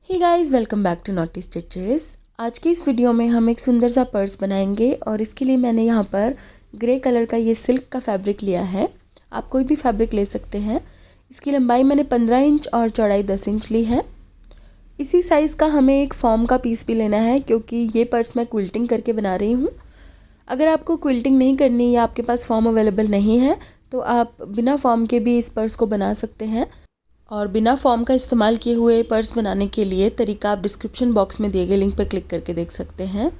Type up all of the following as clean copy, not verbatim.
Hey guys, welcome back to Naughty Stitches. आज की इस वीडियो में हम एक सुंदर सा पर्स बनाएंगे और इसके लिए मैंने यहाँ पर ग्रे कलर का ये सिल्क का फैब्रिक लिया है। आप कोई भी फैब्रिक ले सकते हैं। इसकी लंबाई मैंने 15 इंच और चौड़ाई 10 इंच ली है। इसी साइज़ का हमें एक फॉर्म का पीस भी लेना है क्योंकि ये पर्स मैं क्विल्टिंग करके बना रही हूँ। अगर आपको क्विल्टिंग नहीं करनी या आपके पास फॉर्म अवेलेबल नहीं है तो आप बिना फॉर्म के भी इस पर्स को बना सकते हैं। और बिना फॉर्म का इस्तेमाल किए हुए पर्स बनाने के लिए तरीका आप डिस्क्रिप्शन बॉक्स में दिए गए लिंक पर क्लिक करके देख सकते हैं।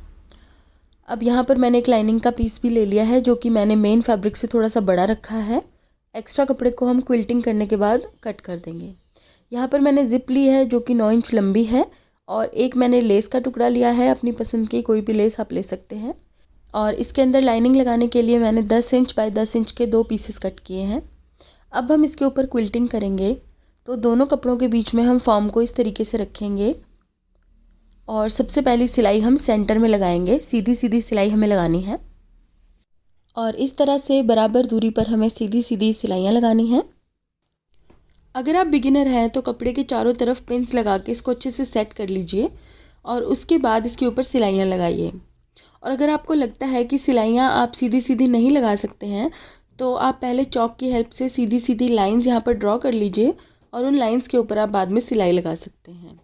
अब यहाँ पर मैंने एक लाइनिंग का पीस भी ले लिया है जो कि मैंने मेन फैब्रिक से थोड़ा सा बड़ा रखा है। एक्स्ट्रा कपड़े को हम क्विल्टिंग करने के बाद कट कर देंगे। यहाँ पर मैंने ज़िप ली है जो कि 9 इंच लंबी है और एक मैंने लेस का टुकड़ा लिया है। अपनी पसंद की कोई भी लेस आप ले सकते हैं। और इसके अंदर लाइनिंग लगाने के लिए मैंने 10 इंच बाय 10 इंच के 2 पीसेस कट किए हैं। अब हम इसके ऊपर क्विल्टिंग करेंगे तो दोनों कपड़ों के बीच में हम फॉर्म को इस तरीके से रखेंगे और सबसे पहली सिलाई हम सेंटर में लगाएंगे। सीधी सीधी सिलाई हमें लगानी है और इस तरह से बराबर दूरी पर हमें सीधी सीधी सिलाइयाँ लगानी हैं। अगर आप बिगिनर हैं तो कपड़े के चारों तरफ पिन्स लगा के इसको अच्छे से सेट कर लीजिए और उसके बाद इसके ऊपर सिलाइयाँ लगाइए। और अगर आपको लगता है कि सिलाइयाँ आप सीधी सीधी नहीं लगा सकते हैं तो आप पहले चॉक की हेल्प से सीधी सीधी लाइंस यहाँ पर ड्रॉ कर लीजिए और उन लाइंस के ऊपर आप बाद में सिलाई लगा सकते हैं।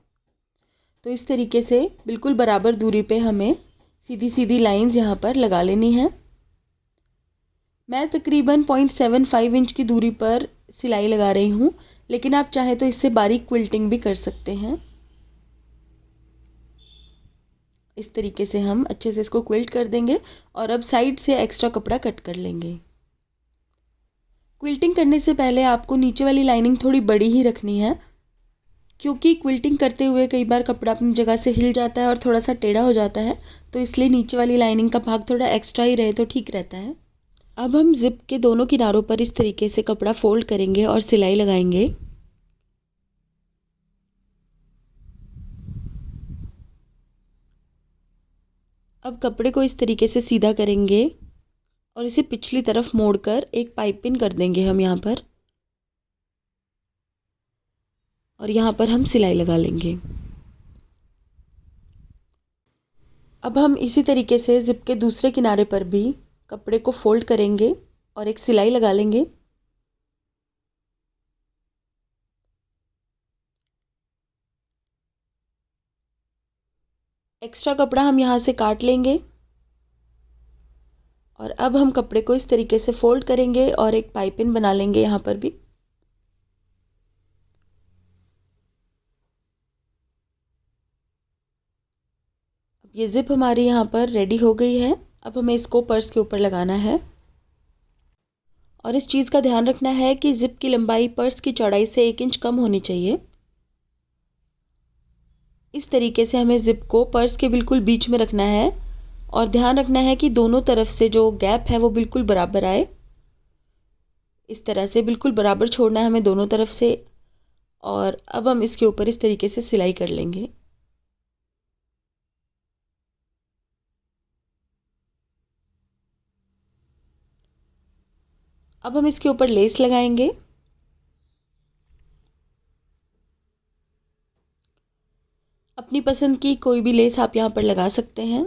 तो इस तरीके से बिल्कुल बराबर दूरी पे हमें सीधी सीधी लाइंस यहाँ पर लगा लेनी है। मैं तकरीबन 0.75 इंच की दूरी पर सिलाई लगा रही हूँ, लेकिन आप चाहे तो इससे बारीक क्विल्टिंग भी कर सकते हैं। इस तरीके से हम अच्छे से इसको क्विल्ट कर देंगे और अब साइड से एक्स्ट्रा कपड़ा कट कर लेंगे। क्विल्टिंग करने से पहले आपको नीचे वाली लाइनिंग थोड़ी बड़ी ही रखनी है क्योंकि क्विल्टिंग करते हुए कई बार कपड़ा अपनी जगह से हिल जाता है और थोड़ा सा टेढ़ा हो जाता है, तो इसलिए नीचे वाली लाइनिंग का भाग थोड़ा एक्स्ट्रा ही रहे तो ठीक रहता है। अब हम जिप के दोनों किनारों पर इस तरीके से कपड़ा फोल्ड करेंगे और सिलाई लगाएंगे। अब कपड़े को इस तरीके से सीधा करेंगे और इसे पिछली तरफ मोड़कर एक पाइप पिन कर देंगे हम यहाँ पर और यहाँ पर हम सिलाई लगा लेंगे। अब हम इसी तरीके से जिप के दूसरे किनारे पर भी कपड़े को फोल्ड करेंगे और एक सिलाई लगा लेंगे। एक्स्ट्रा कपड़ा हम यहाँ से काट लेंगे और अब हम कपड़े को इस तरीके से फोल्ड करेंगे और एक पाइपिंग बना लेंगे यहाँ पर भी। अब ये जिप हमारी यहाँ पर रेडी हो गई है। अब हमें इसको पर्स के ऊपर लगाना है और इस चीज़ का ध्यान रखना है कि जिप की लंबाई पर्स की चौड़ाई से 1 इंच कम होनी चाहिए। इस तरीके से हमें जिप को पर्स के बिल्कुल बीच में रखना है और ध्यान रखना है कि दोनों तरफ से जो गैप है वो बिल्कुल बराबर आए। इस तरह से बिल्कुल बराबर छोड़ना है हमें दोनों तरफ से। और अब हम इसके ऊपर इस तरीके से सिलाई कर लेंगे। अब हम इसके ऊपर लेस लगाएंगे। अपनी पसंद की कोई भी लेस आप यहाँ पर लगा सकते हैं।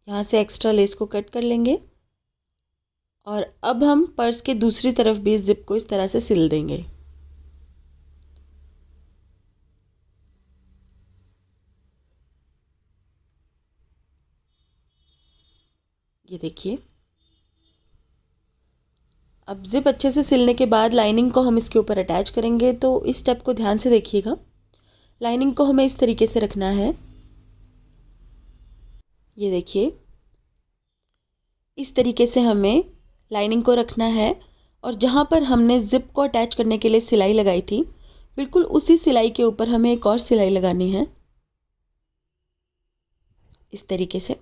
यहाँ से एक्स्ट्रा लेस को कट कर लेंगे और अब हम पर्स के दूसरी तरफ भी इस जिप को इस तरह से सिल देंगे। ये देखिए, अब जिप अच्छे से सिलने के बाद लाइनिंग को हम इसके ऊपर अटैच करेंगे। तो इस स्टेप को ध्यान से देखिएगा। लाइनिंग को हमें इस तरीके से रखना है। ये देखिए, इस तरीके से हमें लाइनिंग को रखना है और जहाँ पर हमने जिप को अटैच करने के लिए सिलाई लगाई थी बिल्कुल उसी सिलाई के ऊपर हमें एक और सिलाई लगानी है इस तरीके से।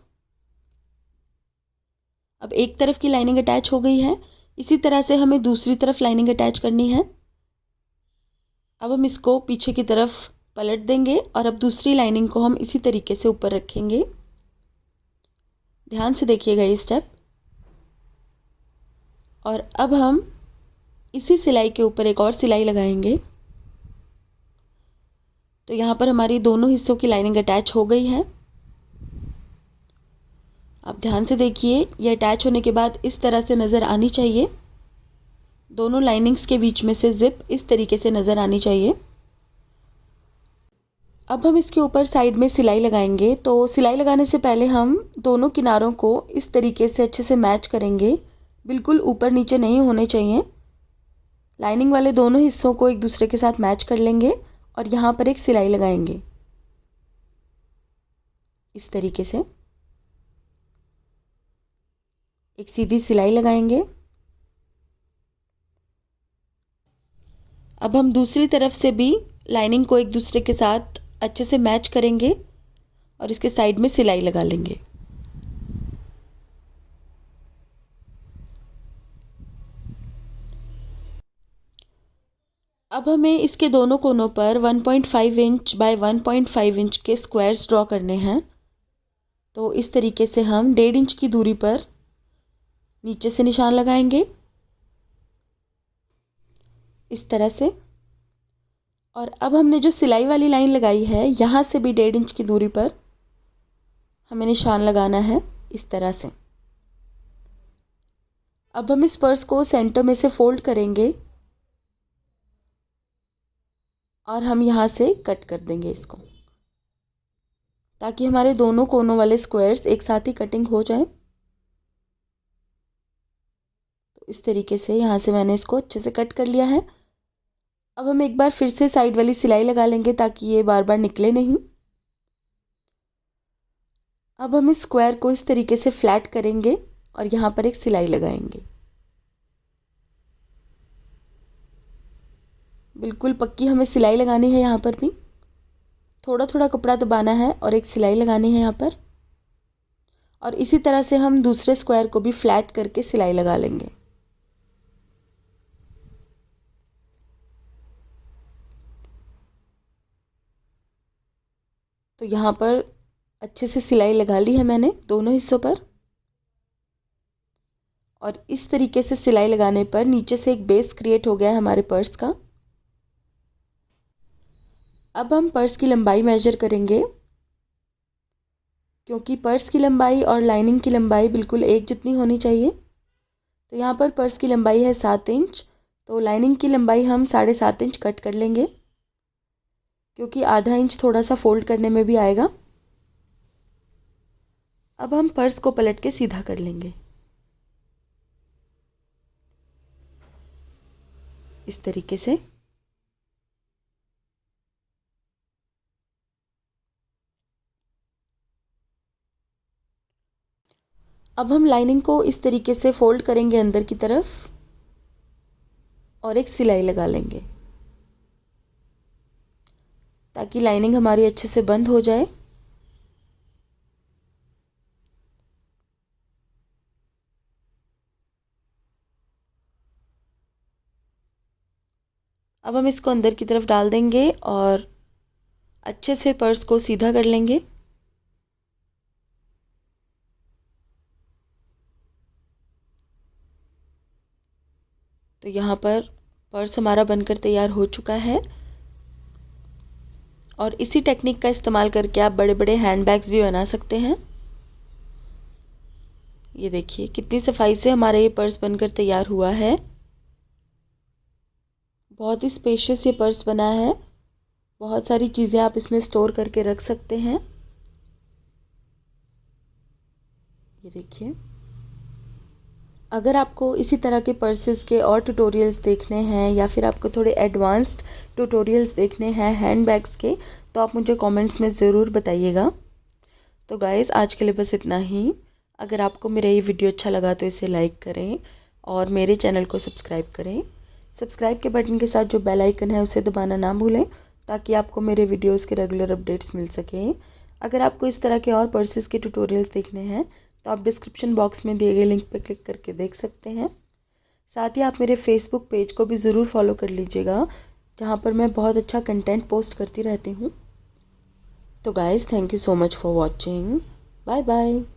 अब एक तरफ की लाइनिंग अटैच हो गई है, इसी तरह से हमें दूसरी तरफ लाइनिंग अटैच करनी है। अब हम इसको पीछे की तरफ पलट देंगे और अब दूसरी लाइनिंग को हम इसी तरीके से ऊपर रखेंगे। ध्यान से देखिएगा ये स्टेप। और अब हम इसी सिलाई के ऊपर एक और सिलाई लगाएंगे। तो यहाँ पर हमारी दोनों हिस्सों की लाइनिंग अटैच हो गई है। आप ध्यान से देखिए, ये अटैच होने के बाद इस तरह से नज़र आनी चाहिए। दोनों लाइनिंग्स के बीच में से जिप इस तरीके से नज़र आनी चाहिए। अब हम इसके ऊपर साइड में सिलाई लगाएंगे। तो सिलाई लगाने से पहले हम दोनों किनारों को इस तरीके से अच्छे से मैच करेंगे। बिल्कुल ऊपर नीचे नहीं होने चाहिए। लाइनिंग वाले दोनों हिस्सों को एक दूसरे के साथ मैच कर लेंगे और यहाँ पर एक सिलाई लगाएंगे इस तरीके से। एक सीधी सिलाई लगाएंगे। अब हम दूसरी तरफ से भी लाइनिंग को एक दूसरे के साथ अच्छे से मैच करेंगे और इसके साइड में सिलाई लगा लेंगे। अब हमें इसके दोनों कोनों पर 1.5 इंच बाय 1.5 इंच के स्क्वायर्स ड्रॉ करने हैं। तो इस तरीके से हम 1.5 इंच की दूरी पर नीचे से निशान लगाएंगे इस तरह से। और अब हमने जो सिलाई वाली लाइन लगाई है, यहाँ से भी 1.5 इंच की दूरी पर हमें निशान लगाना है इस तरह से। अब हम इस पर्स को सेंटर में से फोल्ड करेंगे और हम यहाँ से कट कर देंगे इसको, ताकि हमारे दोनों कोनों वाले स्क्वायर्स एक साथ ही कटिंग हो जाए। तो इस तरीके से यहाँ से मैंने इसको अच्छे से कट कर लिया है। अब हम एक बार फिर से साइड वाली सिलाई लगा लेंगे ताकि ये बार बार निकले नहीं। अब हम इस स्क्वायर को इस तरीके से फ्लैट करेंगे और यहाँ पर एक सिलाई लगाएंगे। बिल्कुल पक्की हमें सिलाई लगानी है। यहाँ पर भी थोड़ा थोड़ा कपड़ा दबाना है और एक सिलाई लगानी है यहाँ पर। और इसी तरह से हम दूसरे स्क्वायर को भी फ्लैट करके सिलाई लगा लेंगे। तो यहाँ पर अच्छे से सिलाई लगा ली है मैंने दोनों हिस्सों पर। और इस तरीके से सिलाई लगाने पर नीचे से एक बेस क्रिएट हो गया है हमारे पर्स का। अब हम पर्स की लंबाई मेजर करेंगे, क्योंकि पर्स की लंबाई और लाइनिंग की लंबाई बिल्कुल एक जितनी होनी चाहिए। तो यहाँ पर पर्स की लंबाई है 7 इंच, तो लाइनिंग की लंबाई हम 7.5 इंच कट कर लेंगे, क्योंकि आधा इंच थोड़ा सा फोल्ड करने में भी आएगा। अब हम पर्स को पलट के सीधा कर लेंगे इस तरीके से। अब हम लाइनिंग को इस तरीके से फोल्ड करेंगे अंदर की तरफ और एक सिलाई लगा लेंगे, ताकि लाइनिंग हमारी अच्छे से बंद हो जाए। अब हम इसको अंदर की तरफ डाल देंगे और अच्छे से पर्स को सीधा कर लेंगे। तो यहाँ पर पर्स हमारा बनकर तैयार हो चुका है। और इसी टेक्निक का इस्तेमाल करके आप बड़े बड़े हैंडबैग्स भी बना सकते हैं। ये देखिए कितनी सफाई से हमारा ये पर्स बनकर तैयार हुआ है। बहुत ही स्पेशियस ये पर्स बना है। बहुत सारी चीज़ें आप इसमें स्टोर करके रख सकते हैं। ये देखिए, अगर आपको इसी तरह के पर्सेस के और ट्यूटोरियल्स देखने हैं या फिर आपको थोड़े एडवांस्ड ट्यूटोरियल्स देखने हैं हैंडबैग्स के, तो आप मुझे कमेंट्स में ज़रूर बताइएगा। तो गाइज़ आज के लिए बस इतना ही। अगर आपको मेरा ये वीडियो अच्छा लगा तो इसे लाइक करें और मेरे चैनल को सब्सक्राइब करें। सब्सक्राइब के बटन के साथ जो बेल आइकन है उसे दबाना ना भूलें, ताकि आपको मेरे वीडियोस के रेगुलर अपडेट्स मिल सकें। अगर आपको इस तरह के और पर्सेस के ट्यूटोरियल्स देखने हैं तो आप डिस्क्रिप्शन बॉक्स में दिए गए लिंक पर क्लिक करके देख सकते हैं। साथ ही आप मेरे फेसबुक पेज को भी ज़रूर फॉलो कर लीजिएगा, जहाँ पर मैं बहुत अच्छा कंटेंट पोस्ट करती रहती हूँ। तो guys thank you so much for watching. Bye bye.